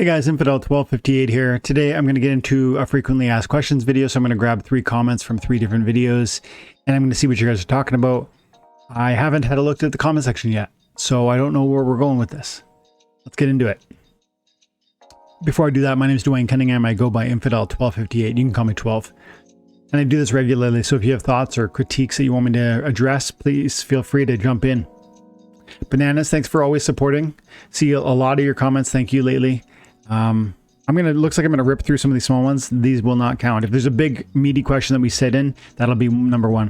Hey guys, Infidel1258 here. Today I'm going to get into a frequently asked questions video. So I'm going to grab 3 comments from 3 different videos and I'm going to see what you guys are talking about. I haven't had a look at the comment section yet, so I don't know where we're going with this. Let's get into it. Before I do that, my name is Dwayne Cunningham. I go by Infidel1258. You can call me 12. And I do this regularly, so if you have thoughts or critiques that you want me to address, please feel free to jump in. Bananas, thanks for always supporting. See a lot of your comments. Thank you lately. Looks like I'm gonna rip through some of these small ones. These will not count. If there's a big meaty question that we sit in, that'll be number 1.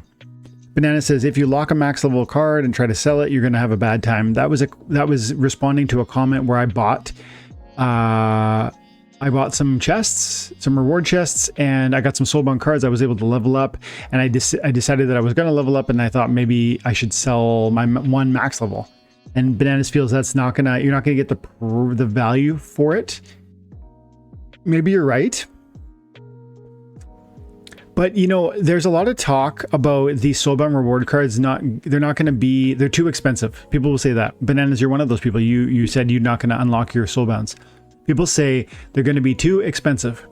Banana says, if you lock a max level card and try to sell it, you're gonna have a bad time. That was responding to a comment where I bought some chests, some reward chests, and I got some Soulbound cards. I was able to level up, and I decided that I was gonna level up, and I thought maybe I should sell my 1 max level. And Bananas feels that's not gonna, you're not gonna get the value for it. Maybe you're right. But you know, there's a lot of talk about these Soulbound reward cards. They're too expensive. People will say that. Bananas, you're one of those people. You said you're not gonna unlock your Soulbounds. People say they're gonna be too expensive.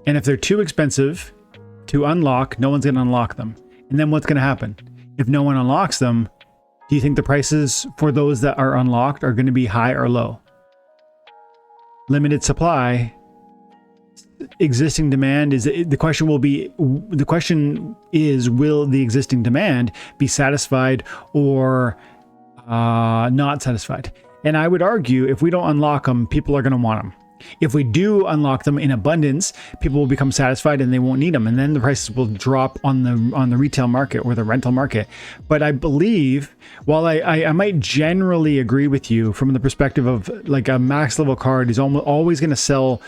And if they're too expensive to unlock, no one's gonna unlock them. And then what's gonna happen? If no one unlocks them, do you think the prices for those that are unlocked are going to be high or low? Limited supply, existing demand the question is, will the existing demand be satisfied or not satisfied? And I would argue if we don't unlock them, people are going to want them. If we do unlock them in abundance, people will become satisfied and they won't need them. And then the prices will drop on the retail market or the rental market. But I believe, while I might generally agree with you from the perspective of like a max level card is always going to sell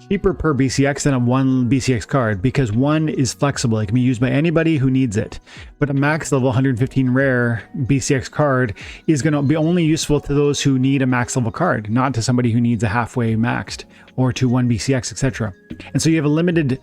cheaper per BCX than a 1 BCX card, because 1 is flexible. It can be used by anybody who needs it. But a max level 115 rare BCX card is going to be only useful to those who need a max level card, not to somebody who needs a halfway maxed or to 1 BCX, etc. And so you have a limited,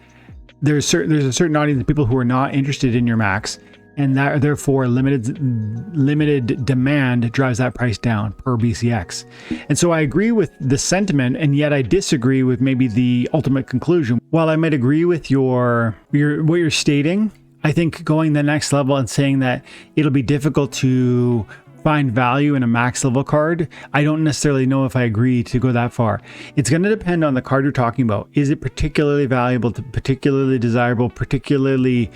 there's a certain audience of people who are not interested in your max, and that therefore limited demand drives that price down per BCX. And so I agree with the sentiment, and yet I disagree with maybe the ultimate conclusion. While I might agree with what you're stating, I think going the next level and saying that it'll be difficult to find value in a max level card, I don't necessarily know if I agree to go that far. It's going to depend on the card you're talking about. Is it particularly valuable, particularly desirable, particularly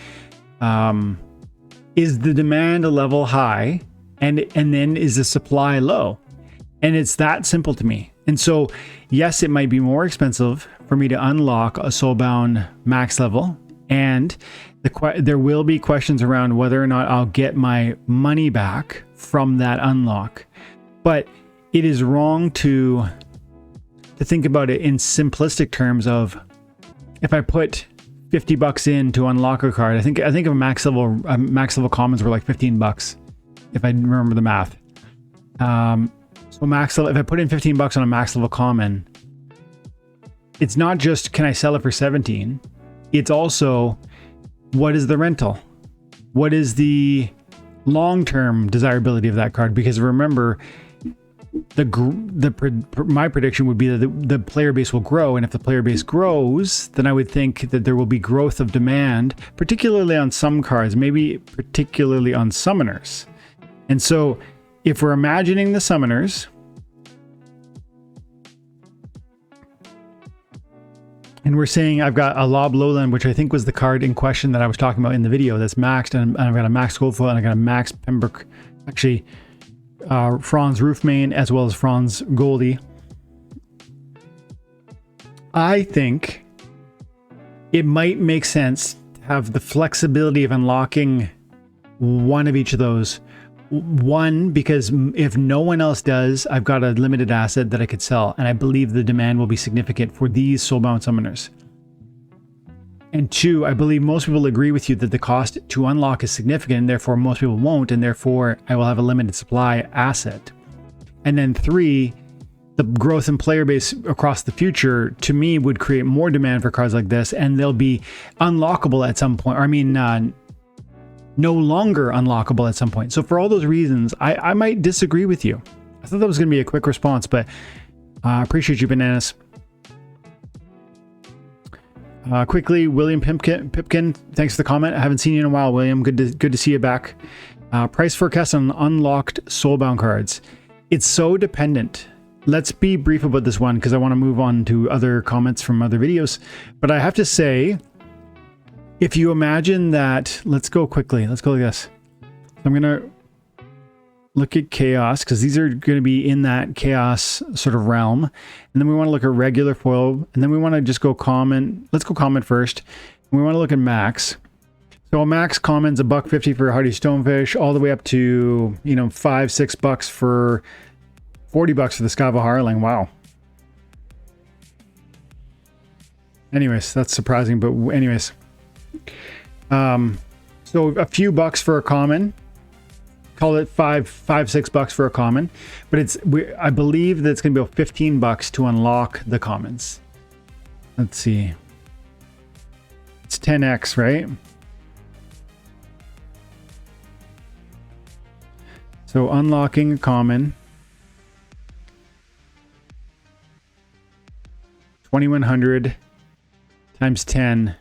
is the demand a level high, and then is the supply low? And it's that simple to me. And so, yes, it might be more expensive for me to unlock a Soulbound max level, and there will be questions around whether or not I'll get my money back from that unlock. But it is wrong to think about it in simplistic terms of, if I put $50 in to unlock a card. I think of max level commons were like $15, if I remember the math. So max level, if I put in $15 on a max level common, it's not just can I sell it for 17. It's also, what is the rental? What is the long-term desirability of that card? Because remember, my prediction would be that the player base will grow, and if the player base grows, then I would think that there will be growth of demand, particularly on some cards, maybe particularly on summoners. And so if we're imagining the summoners, and we're saying I've got a Lob Lowland, which I think was the card in question that I was talking about in the video, that's maxed, and I've got a max Goldfoil, and I got a max Pembroke, actually Franz Roofmane, as well as Franz Goldie. I think it might make sense to have the flexibility of unlocking one of each of those. One, because if no one else does, I've got a limited asset that I could sell, and I believe the demand will be significant for these Soulbound summoners. And 2, I believe most people agree with you that the cost to unlock is significant, and therefore most people won't, and therefore I will have a limited supply asset. And then 3, the growth in player base across the future, to me, would create more demand for cards like this, and they'll be unlockable at some point. No longer unlockable at some point. So for all those reasons, I might disagree with you. I thought that was going to be a quick response, but Appreciate you, Bananas. Quickly, William Pipkin, thanks for the comment. I haven't seen you in a while, William. Good to see you back. Price forecast on unlocked Soulbound cards. It's so dependent. Let's be brief about this one because I want to move on to other comments from other videos. But I have to say, if you imagine that, let's go quickly. Let's go like this. I'm going to look at chaos because these are going to be in that chaos sort of realm. And then we want to look at regular foil. And then we want to just go common. Let's go common first. And we want to look at max. So a max common's $1.50 for a hardy stonefish, all the way up to, you know, $5-6 for $40 for the Scava Harling. Wow. Anyways, that's surprising, but anyways. So a few bucks for a common. Call it $5-6 for a common, but I believe that it's going to be about $15 to unlock the commons. Let's see. It's 10x, right? So unlocking a common, 2100 times 10.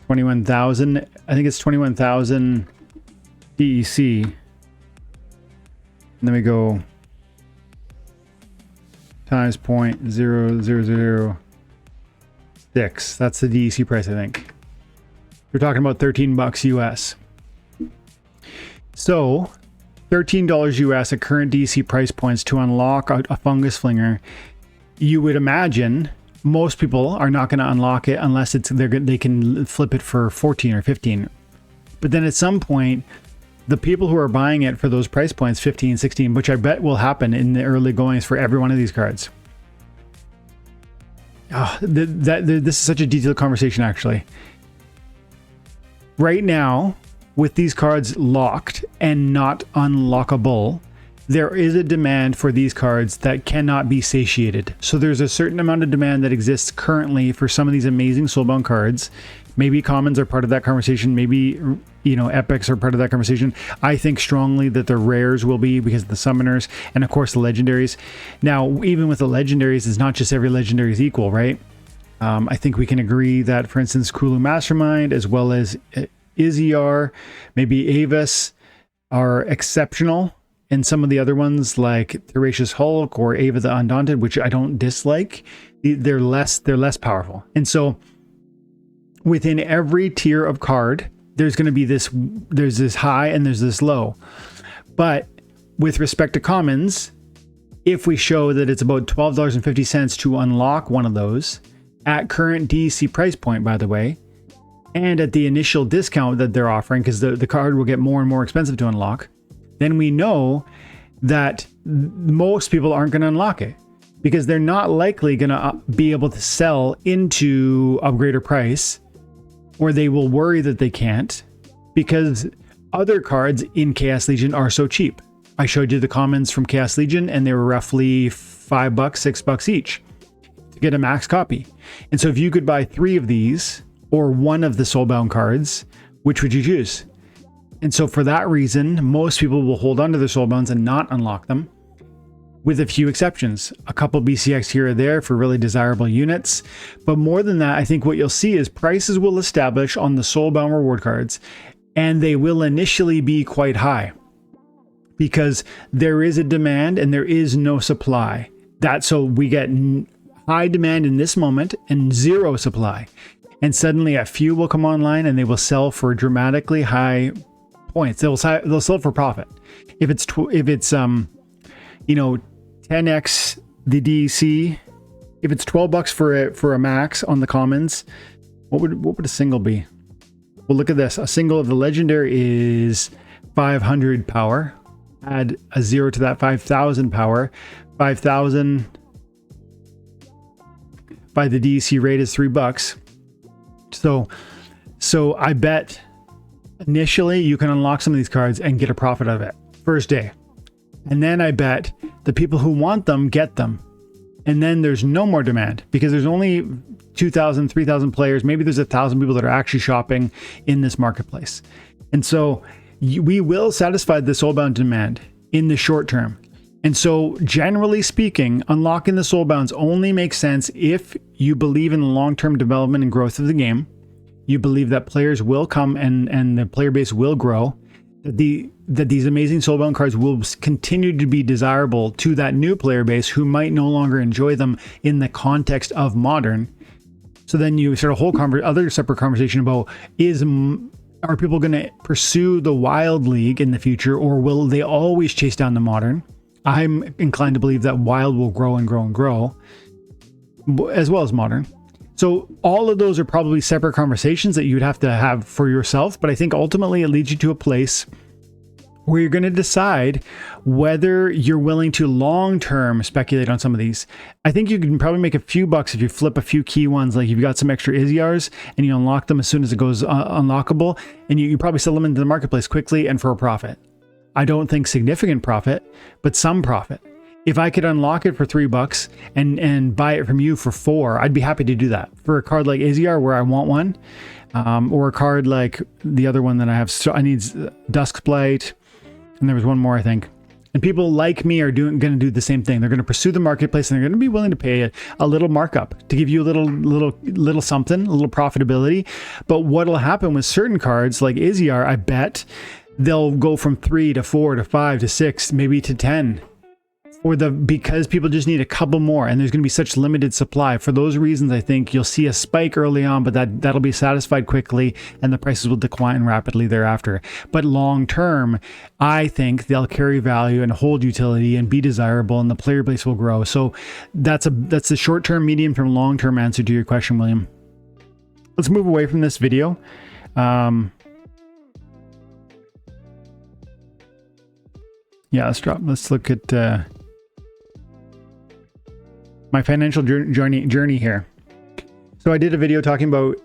21,000. I think it's 21,000 DEC. And then we go times 0.0006. That's the DEC price, I think. We're talking about $13 US. So $13 US at current DEC price points to unlock a fungus flinger. You would imagine most people are not going to unlock it unless they can flip it for 14 or 15. But then at some point, the people who are buying it for those price points, 15, 16, which I bet will happen in the early goings for every one of these cards. Oh, this is such a detailed conversation, actually. Right now, with these cards locked and not unlockable, there is a demand for these cards that cannot be satiated. So there's a certain amount of demand that exists currently for some of these amazing Soulbound cards. Maybe commons are part of that conversation. Maybe, you know, epics are part of that conversation. I think strongly that the rares will be because of the summoners and of course the legendaries. Now, even with the legendaries, it's not just every legendary is equal, right? I think we can agree that, for instance, Kulu Mastermind as well as Iziar, maybe Avis are exceptional. And some of the other ones like Theracious Hulk or Ava the Undaunted, which I don't dislike, they're less powerful. And so within every tier of card, there's going to be there's this high and there's this low. But with respect to commons, if we show that it's about $12.50 to unlock one of those at current DEC price point, by the way, and at the initial discount that they're offering, because the card will get more and more expensive to unlock, then we know that most people aren't going to unlock it because they're not likely going to be able to sell into a greater price, or they will worry that they can't because other cards in Chaos Legion are so cheap. I showed you the commons from Chaos Legion and they were roughly $5, $6 each to get a max copy. And so if you could buy 3 of these or one of the Soulbound cards, which would you choose? And so for that reason, most people will hold on to their Soulbounds and not unlock them, with a few exceptions. A couple BCX here or there for really desirable units. But more than that, I think what you'll see is prices will establish on the Soulbound reward cards, and they will initially be quite high because there is a demand and there is no supply. So we get high demand in this moment and zero supply. And suddenly a few will come online and they will sell for dramatically high points. They'll sell for profit. If it's 10x the DEC, if it's $12 for a max on the commons, what would a single be? Well, look at this. A single of the legendary is 500 power. Add a 0 to that, 5,000 power. 5,000 by the DEC rate is $3. So I bet initially you can unlock some of these cards and get a profit out of it first day. And then I bet the people who want them get them. And then there's no more demand because there's only 2,000, 3,000 players. Maybe there's 1,000 people that are actually shopping in this marketplace. And so we will satisfy the Soulbound demand in the short term. And so generally speaking, unlocking the Soulbounds only makes sense if you believe in the long-term development and growth of the game. You believe that players will come and the player base will grow, that these amazing Soulbound cards will continue to be desirable to that new player base who might no longer enjoy them in the context of modern. So then you start a whole other separate conversation about are people going to pursue the Wild League in the future, or will they always chase down the modern? I'm inclined to believe that Wild will grow and grow and grow, as well as modern. So all of those are probably separate conversations that you would have to have for yourself. But I think ultimately it leads you to a place where you're going to decide whether you're willing to long-term speculate on some of these. I think you can probably make a few bucks if you flip a few key ones, like you've got some extra Iziars and you unlock them as soon as it goes unlockable, and you probably sell them into the marketplace quickly and for a profit. I don't think significant profit, but some profit. If I could unlock it for $3 and buy it from you for $4, I'd be happy to do that. For a card like Iziar, where I want one, or a card like the other one that I have. So I need Duskblight, and there was one more, I think. And people like me are going to do the same thing. They're going to pursue the marketplace, and they're going to be willing to pay a little markup to give you a little something, a little profitability. But what'll happen with certain cards like Iziar, I bet they'll go from 3 to 4 to 5 to 6, maybe to 10. Because people just need a couple more, and there's going to be such limited supply. For those reasons, I think you'll see a spike early on, but that'll be satisfied quickly, and the prices will decline rapidly thereafter. But long term, I think they'll carry value and hold utility and be desirable, and the player base will grow. So that's the short term, medium term, long term answer to your question, William. Let's move away from this video. Yeah, let's look at my financial journey here. So I did a video talking about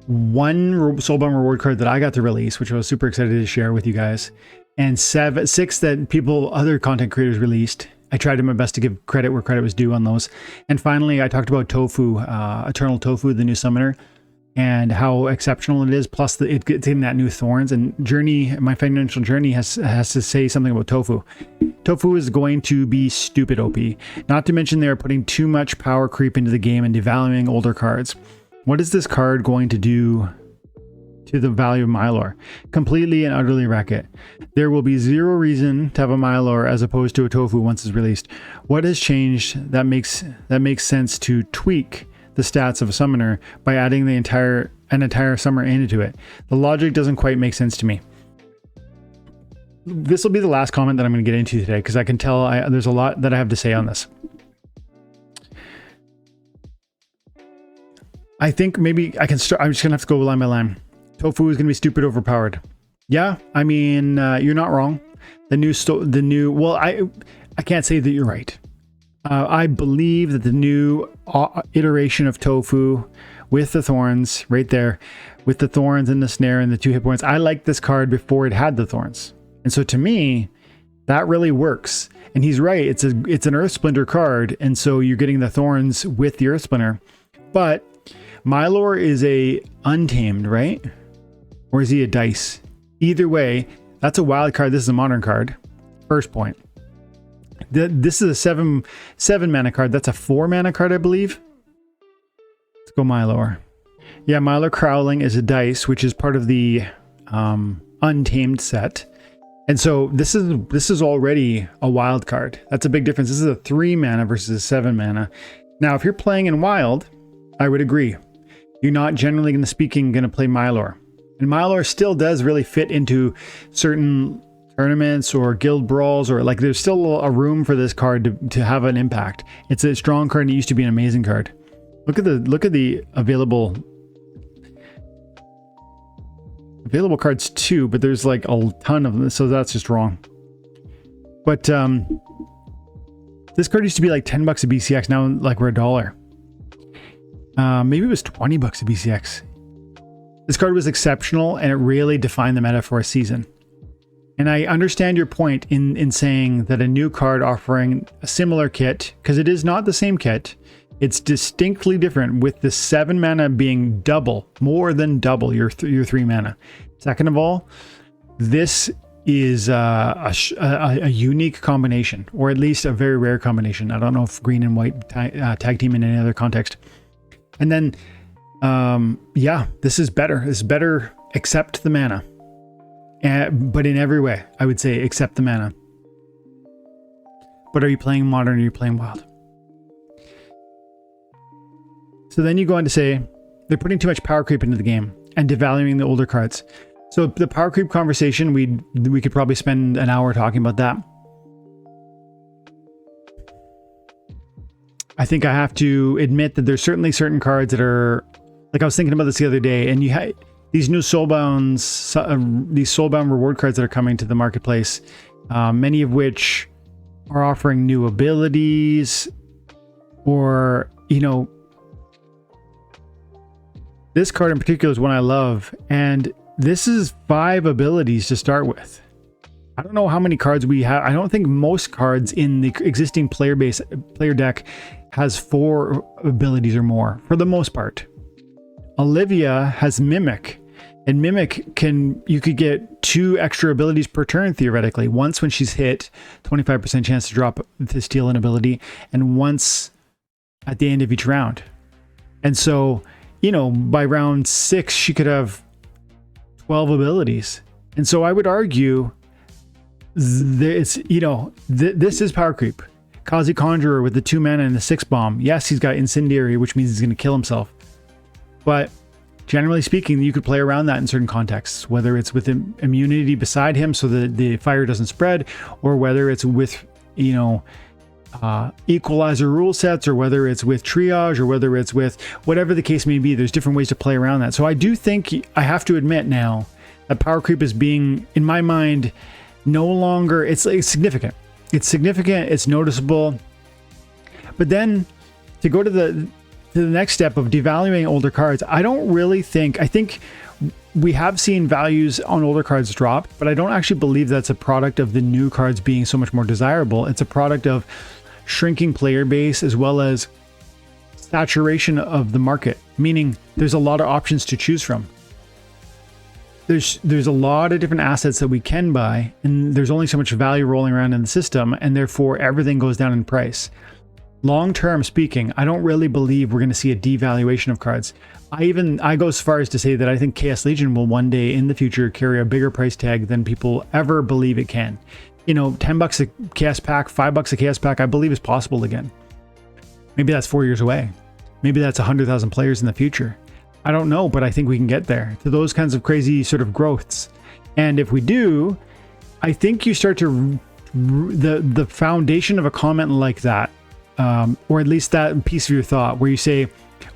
one Soulbound reward card that I got to release, which I was super excited to share with you guys, and 6 that other content creators released. I tried my best to give credit where credit was due on those. And finally, I talked about Tofu, Eternal Tofu, the new summoner, and how exceptional it is, plus it's getting that new Thorns. And my financial journey has to say something about Tofu. Tofu is going to be stupid OP. Not to mention they're putting too much power creep into the game and devaluing older cards. What is this card going to do to the value of Mylor? Completely and utterly wreck it. There will be zero reason to have a Mylor as opposed to a Tofu once it's released. What has changed that makes sense to tweak the stats of a summoner by adding an entire summer into it? The logic doesn't quite make sense to me. This will be the last comment that I'm going to get into today, because I can tell there's a lot that I have to say on this. I think maybe I can start. I'm just going to have to go line by line. Tofu is going to be stupid overpowered. Yeah, I mean, you're not wrong. Well, I can't say that you're right. I believe that the new iteration of Tofu with the Thorns right there, with the Thorns and the Snare and the 2 hit points, I liked this card before it had the Thorns. And so to me, that really works. And he's right. It's an Earth Splinter card. And so you're getting the Thorns with the Earth Splinter. But Mylor is a Untamed, right? Or is he a Dice? Either way, that's a wild card. This is a modern card. First point. This is a 7 mana card. That's a 4 mana card, I believe. Let's go Mylor. Yeah, Mylor Crowling is a Dice, which is part of the Untamed set. And so this is already a wild card. That's a big difference. This is a 3 mana versus a 7 mana. Now, if you're playing in wild, I would agree. You're not generally going to play Mylor. And Mylor still does really fit into certain tournaments or guild brawls, or like there's still a room for this card to have an impact. It's a strong card and it used to be an amazing card. Look at the available cards too, but there's like a ton of them, so that's just wrong. But this card used to be like $10 a BCX. Now like we're $1. Maybe it was $20 a BCX. This card was exceptional, and it really defined the meta for a season. And I understand your point in saying that a new card offering a similar kit, because it is not the same kit, it's distinctly different, with the 7 mana being more than double your 3 mana. Second of all, this is a unique combination, or at least a very rare combination. I don't know if green and white tag team in any other context. And then, yeah, this is better. This is better, except the mana. But in every way, I would say, except the mana. But are you playing modern or are you playing wild? So then you go on to say, they're putting too much power creep into the game and devaluing the older cards. So the power creep conversation, we could probably spend an hour talking about that. I think I have to admit that there's certainly certain cards that are, like I was thinking about this the other day, and you had these new Soulbounds, these Soulbound reward cards that are coming to the marketplace, many of which are offering new abilities, or, you know, this card in particular is one I love, and this is 5 abilities to start with. I don't know how many cards we have. I don't think most cards in the existing player deck has 4 abilities or more, for the most part. Olivia has Mimic, and Mimic you could get 2 extra abilities per turn theoretically. Once when she's hit, 25% chance to steal an ability, and once at the end of each round. And so, you know, by round 6, she could have 12 abilities. And so I would argue this, you know, this is power creep. Kazi Conjurer with the 2 mana and the 6 bomb. Yes, he's got Incendiary, which means he's going to kill himself. But generally speaking, you could play around that in certain contexts, whether it's with immunity beside him so that the fire doesn't spread, or whether it's with, you know, equalizer rule sets, or whether it's with triage, or whether it's with whatever the case may be. There's different ways to play around that. So I do think, I have to admit now, that power creep is being, in my mind, no longer, it's significant. It's significant, it's noticeable. But then to go to the next step of devaluing older cards, I don't really think, I think we have seen values on older cards drop, but I don't actually believe that's a product of the new cards being so much more desirable. It's a product of shrinking player base, as well as saturation of the market, meaning there's a lot of options to choose from. There's a lot of different assets that we can buy, and there's only so much value rolling around in the system, and therefore everything goes down in price. Long term speaking, I don't really believe we're going to see a devaluation of cards. I go as far as to say that I think Chaos Legion will one day in the future carry a bigger price tag than people ever believe it can. You know, $10 a Chaos Pack, $5 a Chaos Pack, I believe is possible again. Maybe that's 4 years away. Maybe that's 100,000 players in the future. I don't know, but I think we can get there to those kinds of crazy sort of growths. And if we do, I think you start to, the foundation of a comment like that, or at least that piece of your thought where you say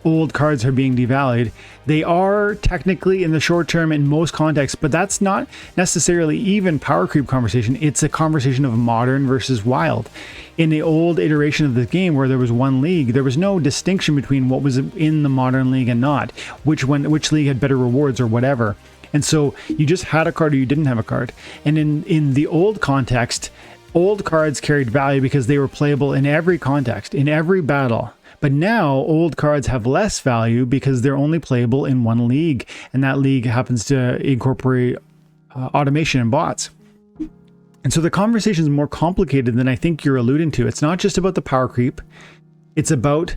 old cards are being devalued, they are technically in the short term in most contexts, but that's not necessarily even power creep conversation. It's a conversation of modern versus wild. In the old iteration of the game where there was one league, there was no distinction between what was in the modern league and not, which league had better rewards or whatever. And so you just had a card or you didn't have a card. And in the old context, old cards carried value because they were playable in every context, in every battle. But now old cards have less value because they're only playable in one league, and that league happens to incorporate automation and bots. And so the conversation is more complicated than I think you're alluding to. It's not just about the power creep. It's about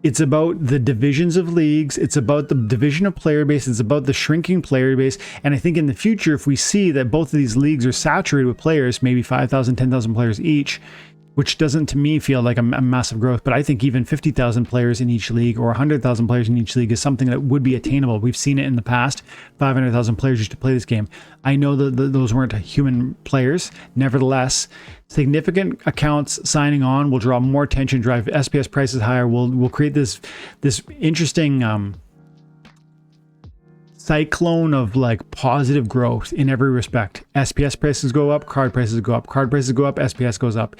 the divisions of leagues. It's about the division of player base. It's about the shrinking player base. And I think in the future, if we see that both of these leagues are saturated with players, maybe 5,000, 10,000 players each, which doesn't to me feel like a massive growth, but I think even 50,000 players in each league or 100,000 players in each league is something that would be attainable. We've seen it in the past. 500,000 players used to play this game. I know that those weren't human players. Nevertheless, significant accounts signing on will draw more attention, drive SPS prices higher. We'll create this interesting cyclone of like positive growth in every respect. SPS prices go up, card prices go up, card prices go up, SPS goes up.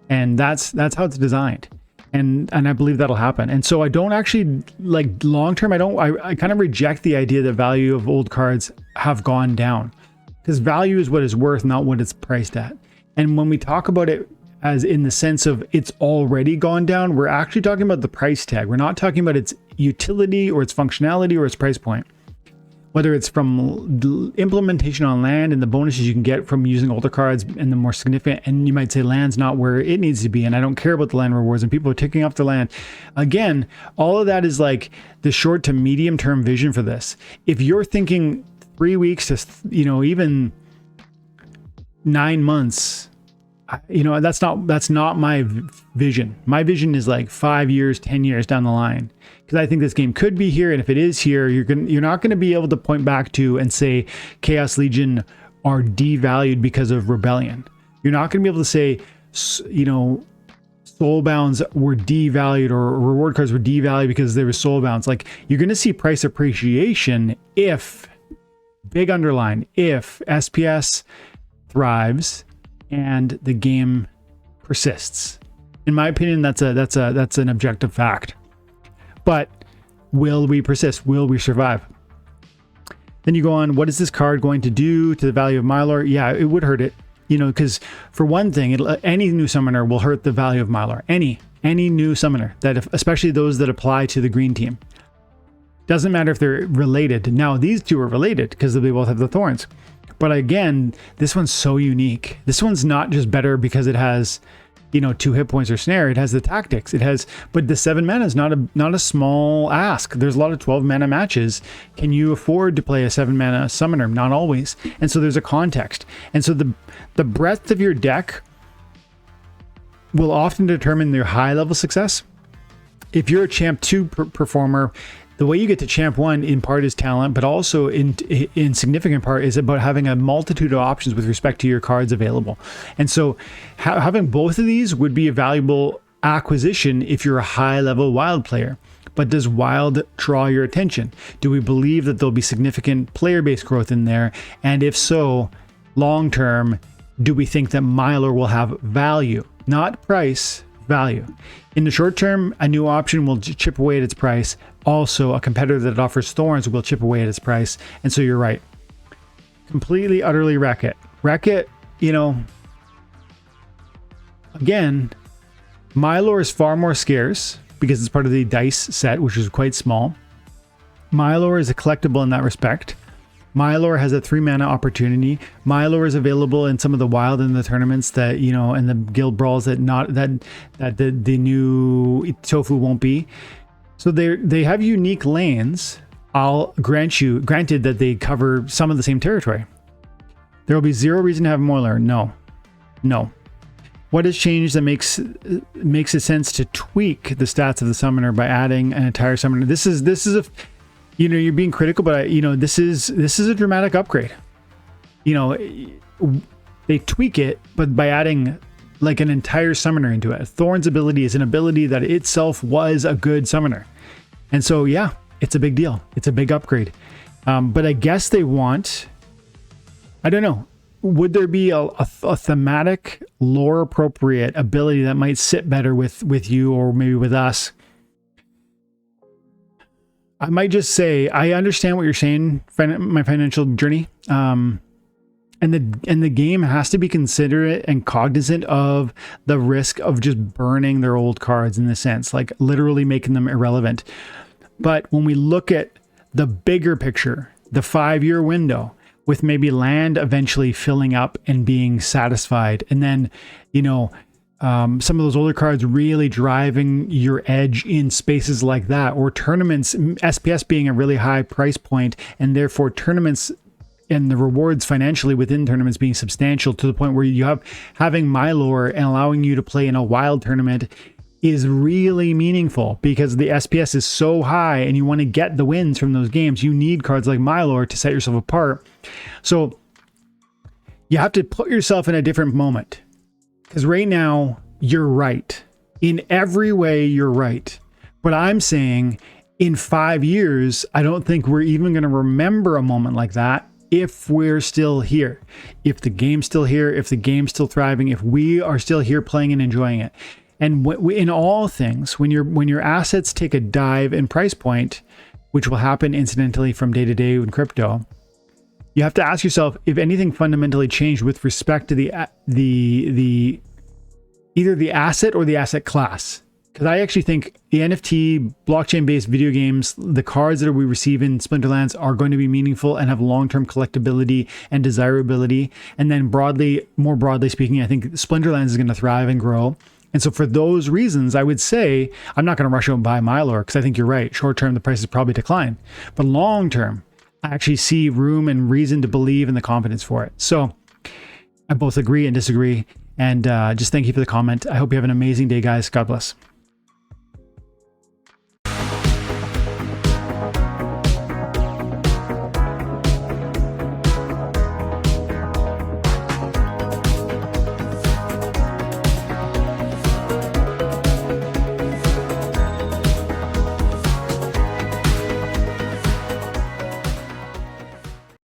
And that's how it's designed. And I believe that'll happen. And so I don't actually, like, long term, I kind of reject the idea that value of old cards have gone down, because value is what it's worth, not what it's priced at. And when we talk about it as in the sense of it's already gone down, we're actually talking about the price tag. We're not talking about its utility or its functionality or its price point. whether it's from the implementation on land and the bonuses you can get from using older cards and the more significant, and you might say land's not where it needs to be and I don't care about the land rewards and people are ticking off the land. Again, all of that is like the short to medium term vision for this. If you're thinking 3 weeks to, even 9 months, that's not my vision. My vision is like 5 years, 10 years down the line, because I think this game could be here, and if it is here, you're not going to be able to point back to and say Chaos Legion are devalued because of Rebellion. You're not going to be able to say, Soulbounds were devalued or reward cards were devalued because there were Soulbounds. Like, you're going to see price appreciation if, big underline, if SPS thrives and the game persists. In my opinion, that's an objective fact. But will we persist? Will we survive? Then you go on, what is this card going to do to the value of Mylor? Yeah, it would hurt it, because for one thing, any new summoner will hurt the value of Mylor. Any new summoner, especially those that apply to the green team. Doesn't matter if they're related. Now, these two are related because they both have the thorns. But again, this one's so unique. This one's not just better because it has, 2 hit points or snare. It has the tactics. But the 7 mana is not a small ask. There's a lot of 12 mana matches. Can you afford to play a 7 mana summoner? Not always. And so there's a context. And so the breadth of your deck will often determine your high level success. If you're a champ 2 performer, the way you get to champ 1 in part is talent, but also in significant part is about having a multitude of options with respect to your cards available. And so having both of these would be a valuable acquisition if you're a high level wild player. But does wild draw your attention? Do we believe that there'll be significant player base growth in there? And if so, long term, do we think that Mylor will have value? Not price, value. In the short term, a new option will chip away at its price. Also, a competitor that offers thorns will chip away at its price. And so you're right. Completely, utterly wreck it. Wreck it, again, Mylor is far more scarce because it's part of the dice set, which is quite small. Mylor is a collectible in that respect. Mylor has a 3 mana opportunity. Mylor is available in some of the wild in the tournaments that, and the guild brawls that the new Tofu won't be. So they have unique lanes. I'll granted that they cover some of the same territory. There will be zero reason to have Mylor. No. What has changed that makes it sense to tweak the stats of the summoner by adding an entire summoner? This is a, you're being critical, but this is a dramatic upgrade. They tweak it, but by adding like an entire summoner into it. Thorn's ability is an ability that itself was a good summoner. And so, yeah, it's a big deal. It's a big upgrade. But I guess they want, I don't know, would there be a thematic, lore appropriate ability that might sit better with you or maybe with us? I might just say, I understand what you're saying, my financial journey. And the game has to be considerate and cognizant of the risk of just burning their old cards in the sense, like literally making them irrelevant. But when we look at the bigger picture, the 5-year window, with maybe land eventually filling up and being satisfied, and then, some of those older cards really driving your edge in spaces like that, or tournaments, SPS being a really high price point, and therefore tournaments and the rewards financially within tournaments being substantial to the point where you having Mylor and allowing you to play in a wild tournament is really meaningful because the SPS is so high and you want to get the wins from those games. You need cards like Mylor to set yourself apart. So you have to put yourself in a different moment, because right now you're right. In every way, you're right. But I'm saying in 5 years, I don't think we're even going to remember a moment like that if we're still here, if the game's still here, if the game's still thriving, if we are still here playing and enjoying it. And in all things, when your assets take a dive in price point, which will happen incidentally from day to day in crypto, you have to ask yourself if anything fundamentally changed with respect to the either the asset or the asset class. Because I actually think the NFT blockchain-based video games, the cards that we receive in Splinterlands are going to be meaningful and have long-term collectability and desirability. And then more broadly speaking, I think Splinterlands is going to thrive and grow. And so for those reasons, I would say I'm not going to rush out and buy Mylor because I think you're right. Short term, the prices probably decline. But long term, I actually see room and reason to believe in the confidence for it. So I both agree and disagree. And just thank you for the comment. I hope you have an amazing day, guys. God bless.